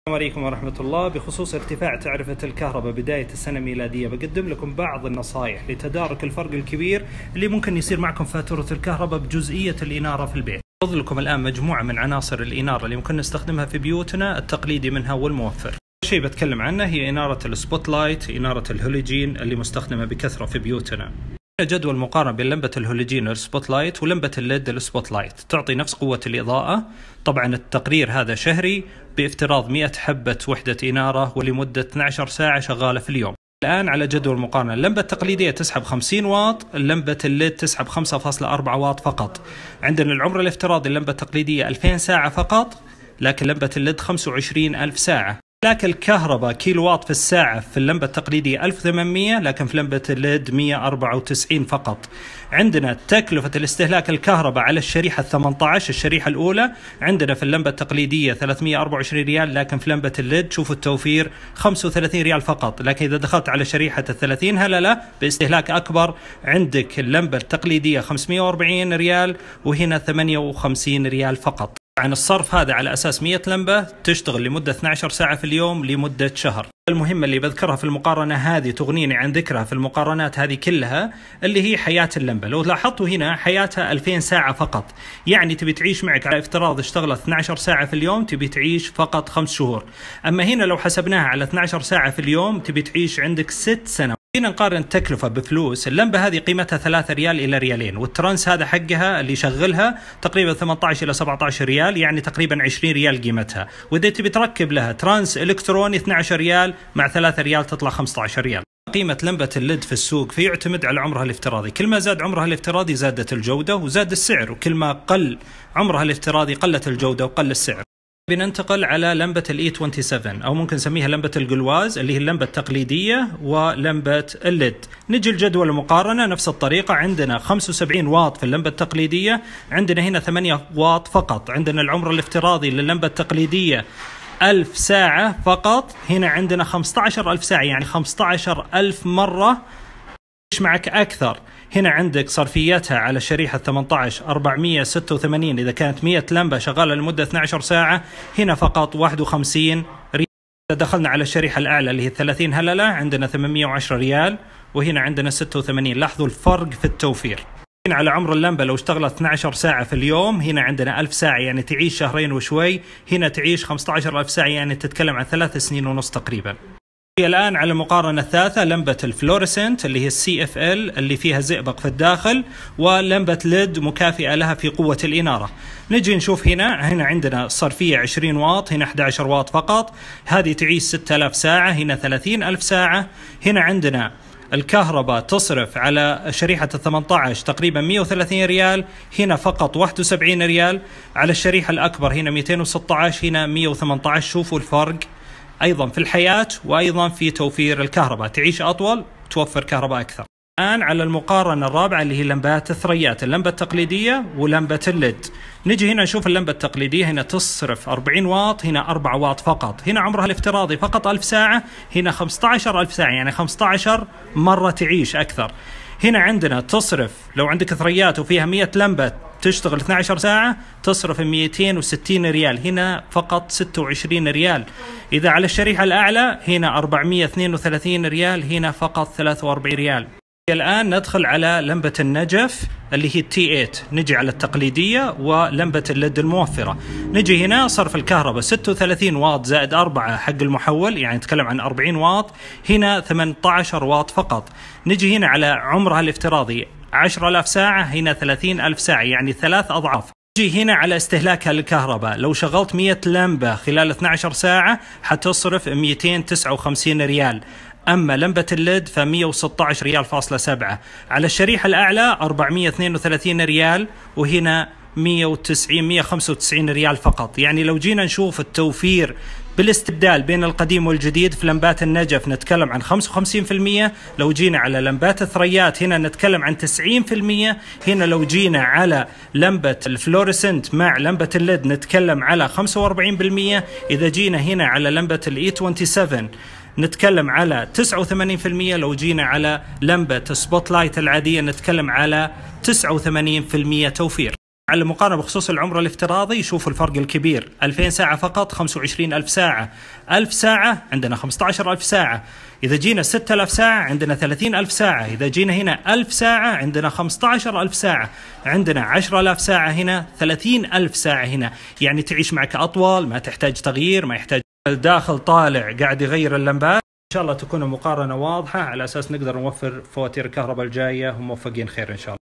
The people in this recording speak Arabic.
السلام عليكم ورحمة الله. بخصوص ارتفاع تعرفة الكهرباء بداية السنة الميلادية، بقدم لكم بعض النصائح لتدارك الفرق الكبير اللي ممكن يصير معكم فاتورة الكهرباء بجزئية الإنارة في البيت. أعرض لكم الآن مجموعة من عناصر الإنارة اللي ممكن نستخدمها في بيوتنا، التقليدي منها والموفر. أول شيء بتكلم عنه هي إنارة السبوت لايت، إنارة الهولوجين اللي مستخدمة بكثرة في بيوتنا. جدول مقارنة بين لمبة الهولوجين السبوت لايت ولمبة الليد السبوت لايت، تعطي نفس قوة الإضاءة. طبعا التقرير هذا شهري بافتراض 100 حبة وحدة إنارة ولمدة 12 ساعة شغالة في اليوم. الآن على جدول مقارنة، اللمبة التقليدية تسحب 50 واط، لمبة الليد تسحب 5.4 واط فقط. عندنا العمر الافتراضي اللمبة التقليدية 2000 ساعة فقط، لكن لمبة الليد 25,000 ساعة. لكن الكهرباء كيلو واط في الساعة في اللمبة التقليدية 1800، لكن في لمبة الليد 194 فقط. عندنا تكلفة الاستهلاك الكهرباء على الشريحة 18، الشريحة الأولى عندنا في اللمبة التقليدية 324 ريال، لكن في لمبة الليد شوفوا التوفير 35 ريال فقط. لكن إذا دخلت على شريحة 30 هللة باستهلاك أكبر، عندك اللمبة التقليدية 540 ريال وهنا 58 ريال فقط. عن الصرف هذا على أساس 100 لمبة تشتغل لمدة 12 ساعة في اليوم لمدة شهر. المهمة اللي بذكرها في المقارنة هذه تغنيني عن ذكرها في المقارنات هذه كلها، اللي هي حياة اللمبة. لو لاحظتوا هنا حياتها 2000 ساعة فقط، يعني تبي تعيش معك على افتراض اشتغلت 12 ساعة في اليوم تبي تعيش فقط 5 شهور. أما هنا لو حسبناها على 12 ساعة في اليوم تبي تعيش عندك 6 سنوات. هنا نقارن التكلفة بفلوس. اللمبة هذه قيمتها 3 ريال إلى ريالين، والترانس هذا حقها اللي يشغلها تقريبا 18 إلى 17 ريال، يعني تقريبا 20 ريال قيمتها. وإذا تبي تركب لها ترانس إلكتروني 12 ريال مع 3 ريال تطلع 15 ريال. قيمة لمبة الليد في السوق فيعتمد على عمرها الافتراضي، كل ما زاد عمرها الافتراضي زادت الجودة وزاد السعر، وكل ما قل عمرها الافتراضي قلت الجودة وقل السعر. بننتقل على لمبة الاي 27 أو ممكن نسميها لمبة القلواز، اللي هي اللمبة التقليدية ولمبة الليد. نجي الجدول المقارنة نفس الطريقة، عندنا 75 واط في اللمبة التقليدية، عندنا هنا 8 واط فقط. عندنا العمر الافتراضي لللمبة التقليدية 1000 ساعة فقط، هنا عندنا 15,000 ساعة، يعني 15,000 مرة معك أكثر. هنا عندك صرفيتها على الشريحة 18 486 إذا كانت 100 لمبة شغالة لمدة 12 ساعة، هنا فقط 51 ريال. إذا دخلنا على الشريحة الأعلى اللي هي 30 هللة عندنا 810 ريال وهنا عندنا 86. لاحظوا الفرق في التوفير. هنا على عمر اللمبة لو اشتغلت 12 ساعة في اليوم، هنا عندنا 1000 ساعة يعني تعيش شهرين وشوي، هنا تعيش 15,000 ساعة يعني تتكلم عن 3 سنين ونص تقريبا. الآن على المقارنة الثالثة لمبة الفلوريسنت اللي هي CFL اللي فيها زئبق في الداخل، ولمبة ليد مكافئة لها في قوة الإنارة. نجي نشوف هنا عندنا صرفية 20 واط، هنا 11 واط فقط، هذه تعيش 6000 ساعة، هنا 30,000 ساعة. هنا عندنا الكهرباء تصرف على شريحة 18 تقريبا 130 ريال، هنا فقط 71 ريال. على الشريحة الأكبر هنا 216، هنا 118. شوفوا الفرق أيضا في الحياة وأيضا في توفير الكهرباء، تعيش أطول توفر كهرباء أكثر. الآن على المقارنة الرابعة اللي هي لمبات الثريات، اللمبة التقليدية ولمبة الليد. نجي هنا نشوف اللمبة التقليدية، هنا تصرف 40 واط، هنا 4 واط فقط. هنا عمرها الافتراضي فقط 1000 ساعة، هنا 15,000 ساعة يعني 15 مرة تعيش أكثر. هنا عندنا تصرف لو عندك ثريات وفيها 100 لمبة تشتغل 12 ساعة تصرف 260 ريال، هنا فقط 26 ريال. إذا على الشريحة الأعلى هنا 432 ريال، هنا فقط 43 ريال. الآن ندخل على لمبة النجف اللي هي T8. نجي على التقليدية ولمبة الليد الموفرة. نجي هنا صرف الكهرباء 36 واط زائد 4 حق المحول، يعني نتكلم عن 40 واط، هنا 18 واط فقط. نجي هنا على عمرها الافتراضي 10,000 ساعة، هنا 30,000 ساعة يعني 3 أضعاف. نجي هنا على استهلاكها للكهرباء، لو شغلت 100 لمبة خلال 12 ساعة حتصرف 259 ريال. أما لمبة الليد ف 116 ريال فاصلة 7. على الشريحة الأعلى 432 ريال وهنا 195 ريال فقط. يعني لو جينا نشوف التوفير بالاستبدال بين القديم والجديد، في لمبات النجف نتكلم عن 55%، لو جينا على لمبات الثريات هنا نتكلم عن 90%، هنا لو جينا على لمبة الفلوريسنت مع لمبة الليد نتكلم على 45%، إذا جينا هنا على لمبة الاي 27 نتكلم على 89%، لو جينا على لمبة سبوت لايت العادية نتكلم على 89% توفير. على المقارنة بخصوص العمر الافتراضي شوفوا الفرق الكبير، 2000 ساعة فقط 25000 ساعة، 1000 ساعة عندنا 15000 ساعة، إذا جينا 6000 ساعة عندنا 30000 ساعة، إذا جينا هنا 1000 ساعة عندنا 15000 ساعة، عندنا 10000 ساعة هنا، 30000 ساعة هنا، يعني تعيش معك أطول، ما تحتاج تغيير، ما يحتاج الداخل طالع قاعد يغير اللمبات. إن شاء الله تكون المقارنة واضحة على أساس نقدر نوفر فواتير الكهرباء الجاية، وموفقين خير إن شاء الله.